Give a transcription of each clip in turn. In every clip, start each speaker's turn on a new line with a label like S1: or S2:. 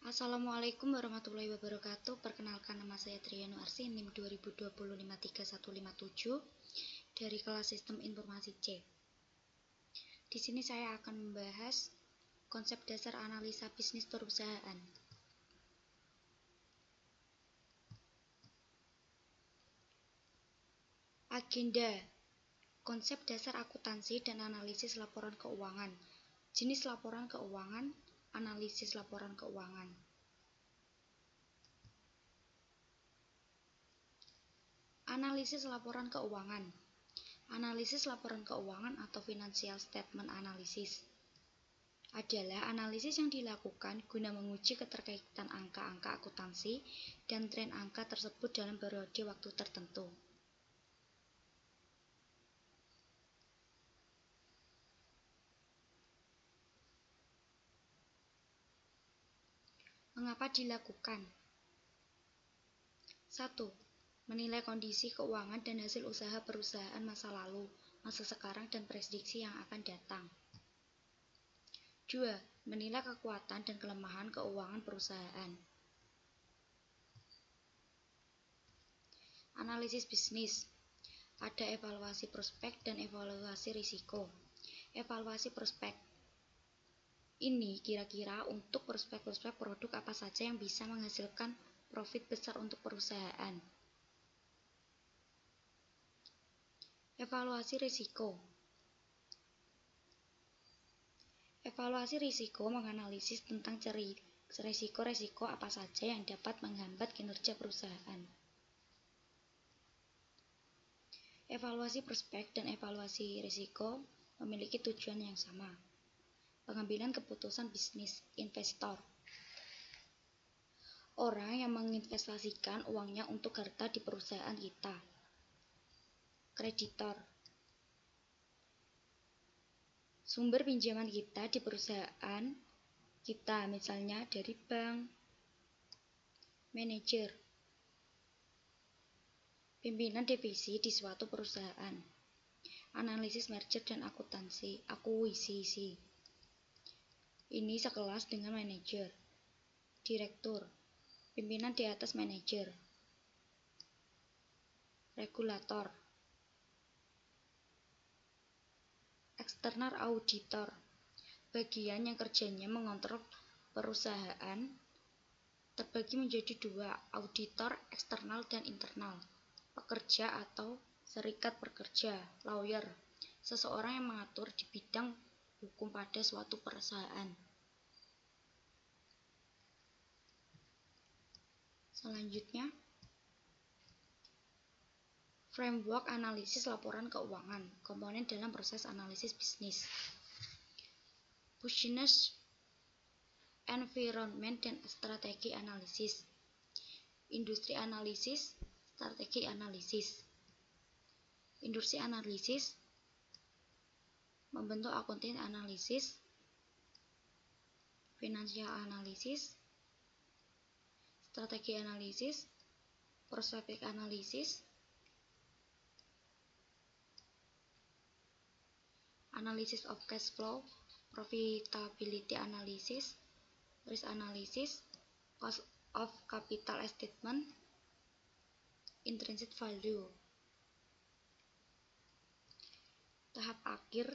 S1: Assalamualaikum warahmatullahi wabarakatuh. Perkenalkan, nama saya Triano Arsi, NIM 2020-53157 dari kelas Sistem Informasi C. Di sini saya akan membahas konsep dasar analisa bisnis perusahaan. Agenda: konsep dasar akuntansi dan analisis laporan keuangan. Jenis laporan keuangan, analisis laporan keuangan. Analisis laporan keuangan. Analisis laporan keuangan atau financial statement analysis adalah analisis yang dilakukan guna menguji keterkaitan angka-angka akuntansi dan tren angka tersebut dalam periode waktu tertentu. Mengapa dilakukan? 1. Menilai kondisi keuangan dan hasil usaha perusahaan masa lalu, masa sekarang, dan prediksi yang akan datang. 2. Menilai kekuatan dan kelemahan keuangan perusahaan. Analisis bisnis. Ada evaluasi prospek dan evaluasi risiko. Evaluasi prospek. Ini kira-kira untuk prospek-prospek produk apa saja yang bisa menghasilkan profit besar untuk perusahaan. Evaluasi risiko. Evaluasi risiko menganalisis tentang risiko-risiko apa saja yang dapat menghambat kinerja perusahaan. Evaluasi prospek dan evaluasi risiko memiliki tujuan yang sama. Pengambilan keputusan bisnis, investor. Orang yang menginvestasikan uangnya untuk harta di perusahaan kita. Kreditor. Sumber pinjaman kita di perusahaan kita, misalnya dari bank. Manajer. Pimpinan divisi di suatu perusahaan. Analisis merger dan akuisisi. Ini sekelas dengan manajer. Direktur. Pimpinan di atas manajer. Regulator. External auditor. Bagian yang kerjanya mengontrol perusahaan terbagi menjadi dua, auditor eksternal dan internal. Pekerja atau serikat pekerja, lawyer, seseorang yang mengatur di bidang hukum pada suatu perusahaan. Selanjutnya, framework analisis laporan keuangan, komponen dalam proses analisis bisnis. Business environment dan strategi analisis. Industri analisis, strategi analisis. Industri analisis membentuk accounting analisis, financial analisis, strategi analisis, prospective analisis, analysis of cash flow, profitability analysis, risk analysis, cost of capital statement, intrinsic value. Tahap akhir,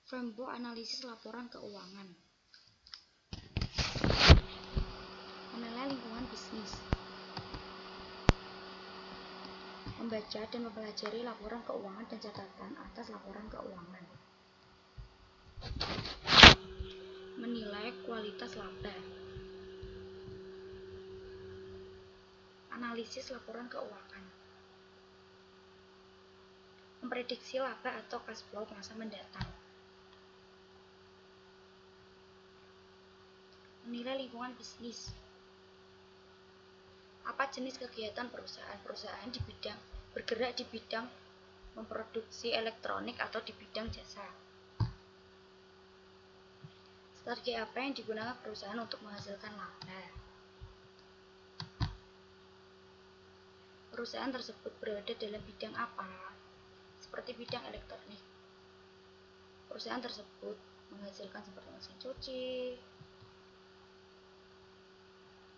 S1: framework analisis laporan keuangan. Menilai lingkungan bisnis. Membaca dan mempelajari laporan keuangan dan catatan atas laporan keuangan. Menilai kualitas laba. Analisis laporan keuangan. Memprediksi laba atau cash flow masa mendatang. Menilai lingkungan bisnis. Apa jenis kegiatan perusahaan bergerak di bidang memproduksi elektronik atau di bidang jasa. Strategi apa yang digunakan perusahaan untuk menghasilkan laba. Perusahaan tersebut berada dalam bidang apa, seperti bidang elektronik. perusahaan tersebut menghasilkan seperti mesin cuci,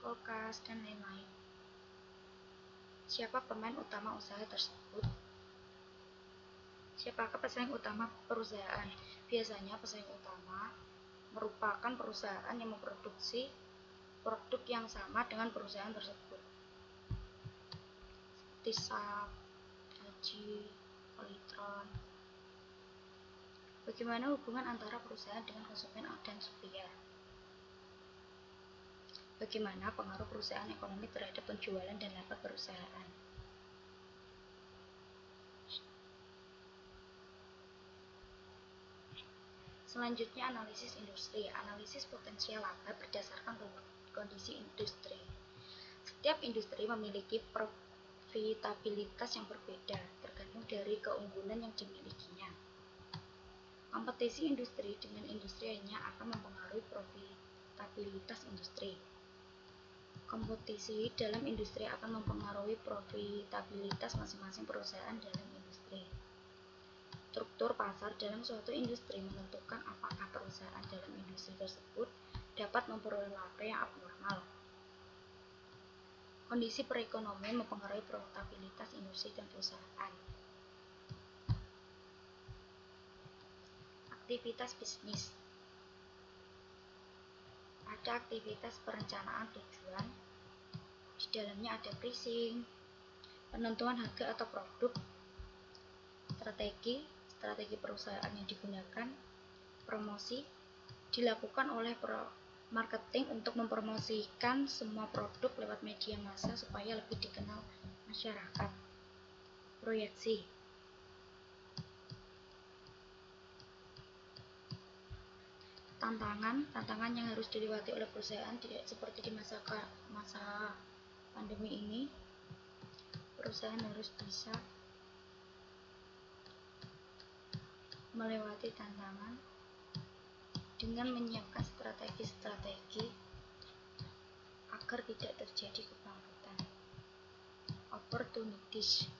S1: kulkas, dan lain-lain. Siapa pemain utama usaha tersebut? Siapakah pesaing utama perusahaan? Biasanya pesaing utama merupakan perusahaan yang memproduksi produk yang sama dengan perusahaan tersebut, seperti SAP, LG, Polytron. Bagaimana hubungan antara perusahaan dengan konsumen dan supplier? Bagaimana pengaruh perusahaan ekonomi terhadap penjualan dan laba perusahaan? Selanjutnya, analisis industri. Analisis potensial laba berdasarkan kondisi industri. Setiap industri memiliki profitabilitas yang berbeda, tergantung dari keunggulan yang dimilikinya. Kompetisi industri dengan industri lainnya akan mempengaruhi profitabilitas industri. Kompetisi dalam industri akan mempengaruhi profitabilitas masing-masing perusahaan dalam industri. Struktur pasar dalam suatu industri menentukan apakah perusahaan dalam industri tersebut dapat memperoleh laba yang abnormal. Kondisi perekonomian mempengaruhi profitabilitas industri dan perusahaan. Aktivitas bisnis. Pada aktivitas perencanaan tujuan, di dalamnya ada pricing, penentuan harga atau produk, strategi perusahaan yang digunakan, promosi, dilakukan oleh marketing untuk mempromosikan semua produk lewat media massa supaya lebih dikenal masyarakat. Proyeksi. Tantangan yang harus dilewati oleh perusahaan tidak seperti di masa pandemi ini. Perusahaan harus bisa melewati tantangan dengan menyiapkan strategi agar tidak terjadi kebangkrutan. Opportunities.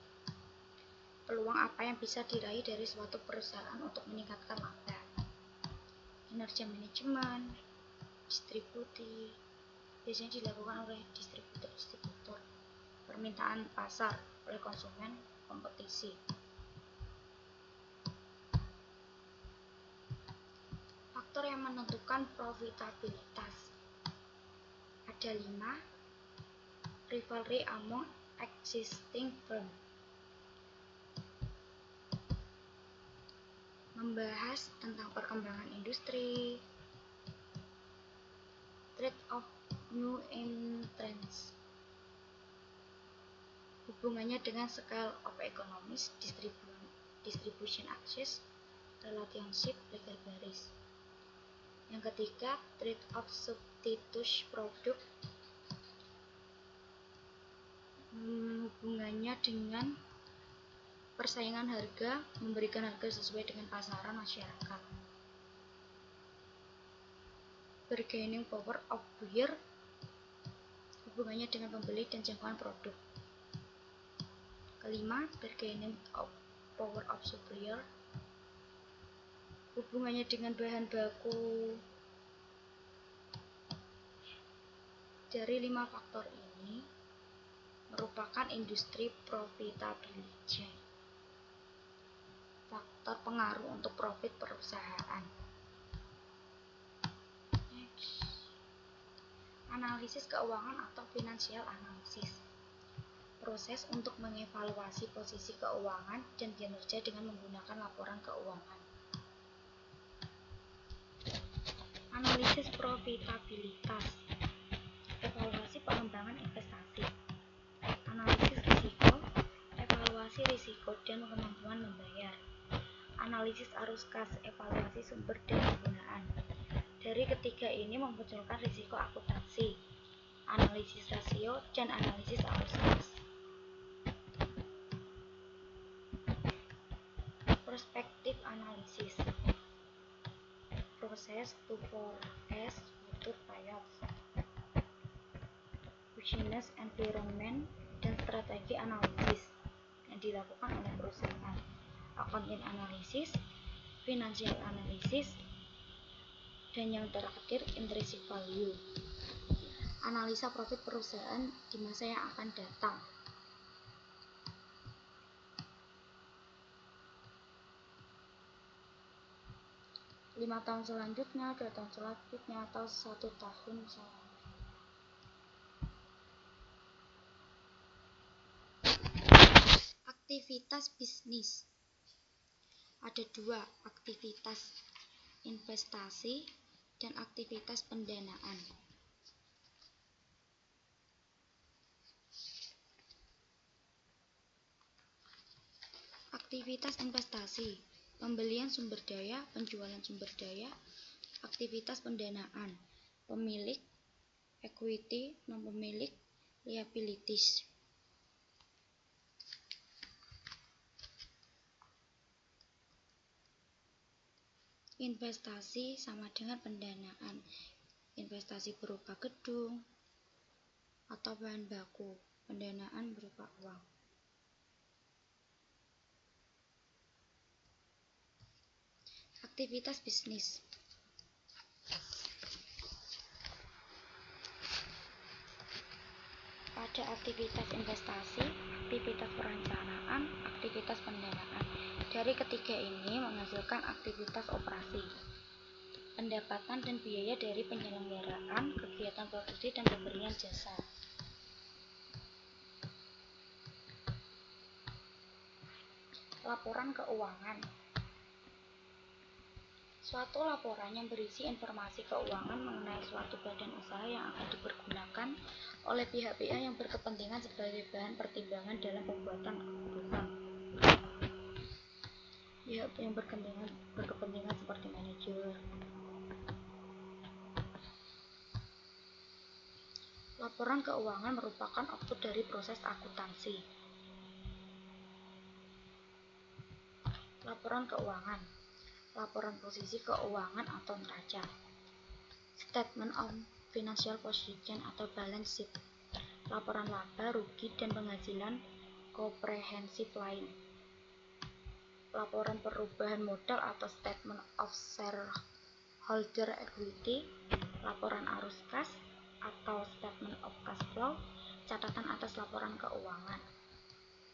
S1: Peluang apa yang bisa diraih dari suatu perusahaan untuk meningkatkan laba? Kinerja manajemen, distribusi, biasanya dilakukan oleh distributor, permintaan pasar oleh konsumen, kompetisi. Faktor yang menentukan profitabilitas ada 5. Rivalry among existing firm. Membahas tentang perkembangan industri, threat of new entrants, hubungannya dengan scale of economies, distribution access, relationship, legal barriers. Yang ketiga, trade of substitute product, hubungannya dengan persaingan harga, memberikan harga sesuai dengan pasaran masyarakat. Bargaining power of buyer, hubungannya dengan pembeli dan jangkauan produk. Kelima, bargaining power of supplier, hubungannya dengan bahan baku. Dari 5 faktor ini merupakan industri profitability, faktor pengaruh untuk profit perusahaan. Next. Analisis keuangan atau financial analysis, proses untuk mengevaluasi posisi keuangan dan kinerja dengan menggunakan laporan keuangan. Analisis profitabilitas, evaluasi pengembangan investasi, analisis risiko, evaluasi risiko dan kemampuan membayar, analisis arus kas, evaluasi sumber dan penggunaan. Dari ketiga ini memunculkan risiko akuntansi, analisis rasio, dan analisis arus kas. Perspektif analisis, proses to forecast future payoffs, business environment, dan strategi analisis yang dilakukan oleh perusahaan. Accounting analisis, financial analysis, dan yang terakhir intrinsic value, analisa profit perusahaan di masa yang akan datang. Lima tahun selanjutnya, 2 tahun selanjutnya, atau 1 tahun selanjutnya. Aktivitas bisnis ada dua, aktivitas investasi dan aktivitas pendanaan. Aktivitas investasi, pembelian sumber daya, penjualan sumber daya. Aktivitas pendanaan, pemilik, equity, non-pemilik, liabilities. Investasi sama dengan pendanaan. Investasi berupa gedung atau bahan baku, pendanaan berupa uang. Aktivitas bisnis. Pada aktivitas investasi, aktivitas perencanaan, aktivitas pendanaan. Dari ketiga ini menghasilkan aktivitas operasi, pendapatan dan biaya dari penyelenggaraan kegiatan produksi dan pemberian jasa. Laporan keuangan. Suatu laporan yang berisi informasi keuangan mengenai suatu badan usaha yang akan dipergunakan oleh pihak-pihak yang berkepentingan sebagai bahan pertimbangan dalam pembuatan keputusan. Pihak yang berkepentingan seperti manajer. Laporan keuangan merupakan output dari proses akuntansi. Laporan keuangan, laporan posisi keuangan atau neraca. Statement of financial position atau balance sheet, laporan laba, rugi, dan penghasilan komprehensif lain. Laporan perubahan modal atau statement of shareholder equity, laporan arus kas atau statement of cash flow, catatan atas laporan keuangan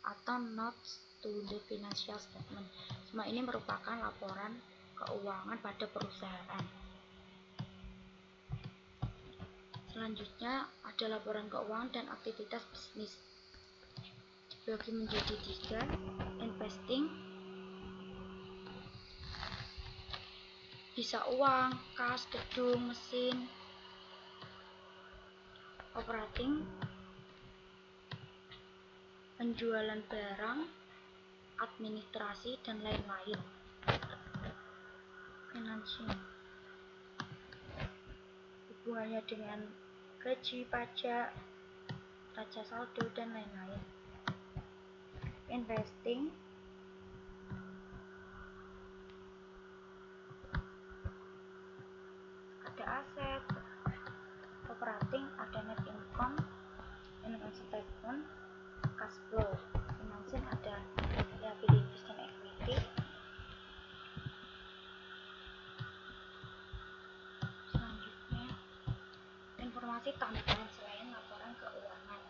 S1: atau notes to the financial statement. Semua ini merupakan laporan keuangan pada perusahaan. Selanjutnya ada laporan keuangan dan aktivitas bisnis. Dibagi menjadi 3, investing, bisa uang, kas, gedung, mesin. Operating, penjualan barang, administrasi, dan lain-lain. Financing, hubungannya dengan gaji, pajak, raja saldo, dan lain-lain. Investing, ada aset. Operating, ada net income, income statement, cash flow. Financing, ada liabilities dan equity. Selanjutnya, informasi tambahan selain laporan keuangan.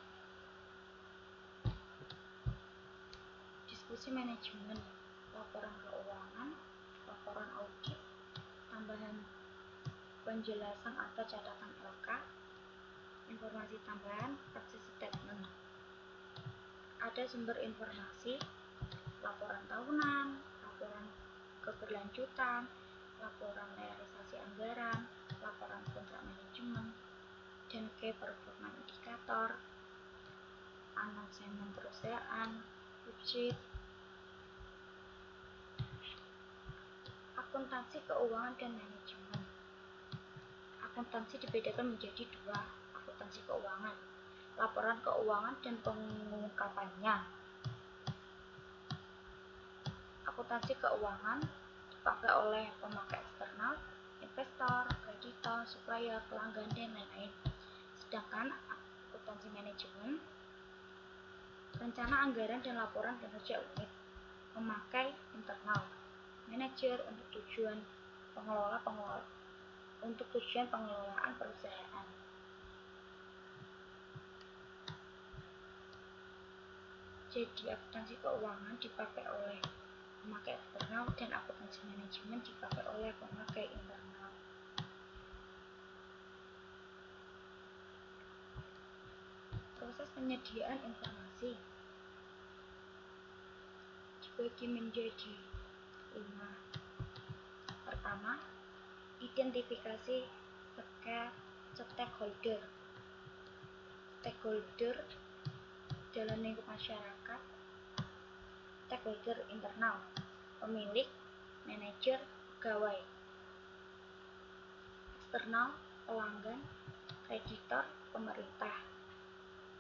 S1: Diskusi manajemen, laporan keuangan, laporan audit, tambahan penjelasan atau catatan LK, informasi tambahan, praksi statement. Ada sumber informasi, laporan tahunan, laporan keberlanjutan, laporan realisasi anggaran, laporan kontrak manajemen, dan key performance indikator, analisis perusahaan, website. Akuntansi keuangan dan manajemen. Akuntansi dibedakan menjadi 2, akuntansi keuangan, laporan keuangan dan pengungkapannya. Akuntansi keuangan dipakai oleh pemakai eksternal, investor, kreditor, supplier, pelanggan, dan lain-lain. Sedangkan akuntansi manajemen, rencana anggaran dan laporan kinerja unit, memakai internal, manajemen manajer untuk tujuan pengelolaan perusahaan. Jadi akuntansi keuangan dipakai oleh pemakai eksternal dan akuntansi manajemen dipakai oleh pemakai internal. Proses penyediaan informasi dibagi menjadi 5. Pertama, identifikasi stakeholder. Stakeholder dalam lingkup masyarakat, stakeholder internal, pemilik, manajer, pegawai. Eksternal, pelanggan, kreditor, pemerintah.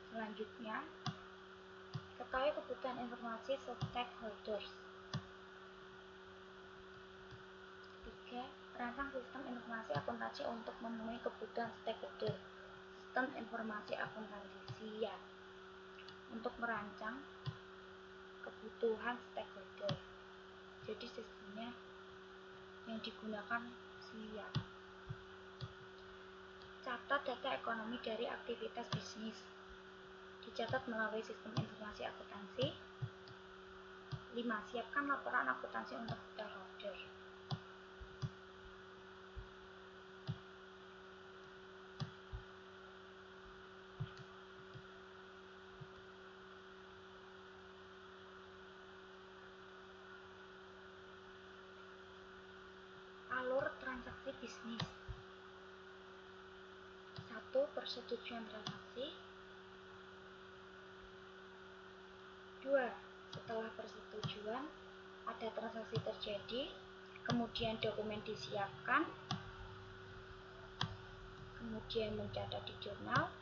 S1: Selanjutnya, ketahui kebutuhan informasi stakeholders. 3. Rancang sistem informasi akuntansi untuk memenuhi kebutuhan stakeholder. Sistem informasi akuntansi SIA untuk merancang kebutuhan stakeholder. Jadi sistemnya yang digunakan SIA. Catat data ekonomi dari aktivitas bisnis. Dicatat melalui sistem informasi akuntansi. 5. Siapkan laporan akuntansi untuk stakeholder. Alur transaksi bisnis. 1. Persetujuan transaksi. 2. Setelah persetujuan, ada transaksi terjadi, kemudian dokumen disiapkan, kemudian mencatat di jurnal,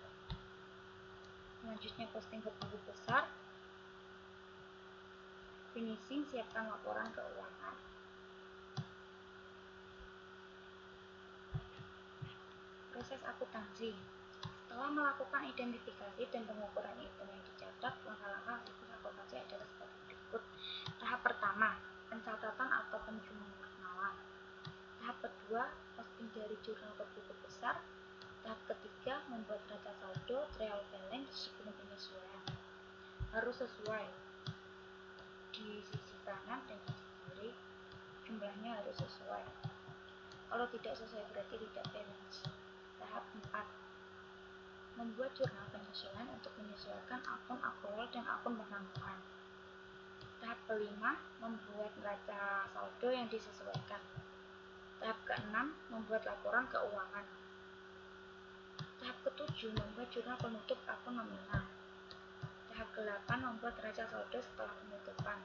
S1: selanjutnya posting ke buku besar, finishing siapkan laporan keuangan. Proses akuntansi. Setelah melakukan identifikasi dan pengukuran item yang dicatat, langkah-langkah siklus akuntansi adalah sebagai berikut. Tahap pertama, pencatatan atau penjurnalan. Tahap kedua, posting dari jurnal ke buku besar. Tahap ketiga, membuat raca saldo, trial balance sebelum penyesuaian. Harus sesuai di sisi kanan dan sisi kiri, jumlahnya harus sesuai. Kalau tidak sesuai berarti tidak balance. Tahap 4, membuat jurnal penyesuaian untuk menyesuaikan akun akrual dan akun penangguhan. Tahap kelima, membuat neraca saldo yang disesuaikan. Tahap keenam, membuat laporan keuangan. Tahap ketujuh, membuat jurnal penutup akun nominal. Tahap ke-8, membuat neraca saldo setelah penutupan.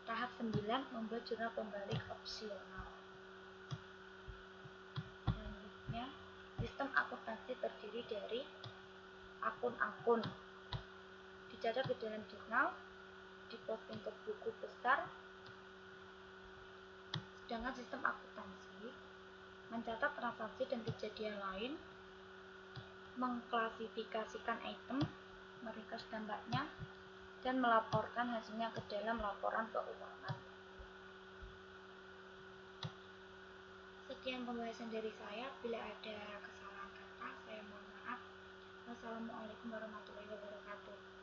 S1: Tahap 9, membuat jurnal pembalik opsional. Selanjutnya, sistem akuntansi terdiri dari akun-akun. Dicatat di dalam jurnal, diposting ke buku besar. Sedangkan sistem akuntansi mencatat transaksi dan kejadian lain, mengklasifikasikan item, meringkas dampaknya, dan melaporkan hasilnya ke dalam laporan keuangan. Sekian pembahasan dari saya. Bila ada kesalahan kata, saya mohon maaf. Wassalamualaikum warahmatullahi wabarakatuh.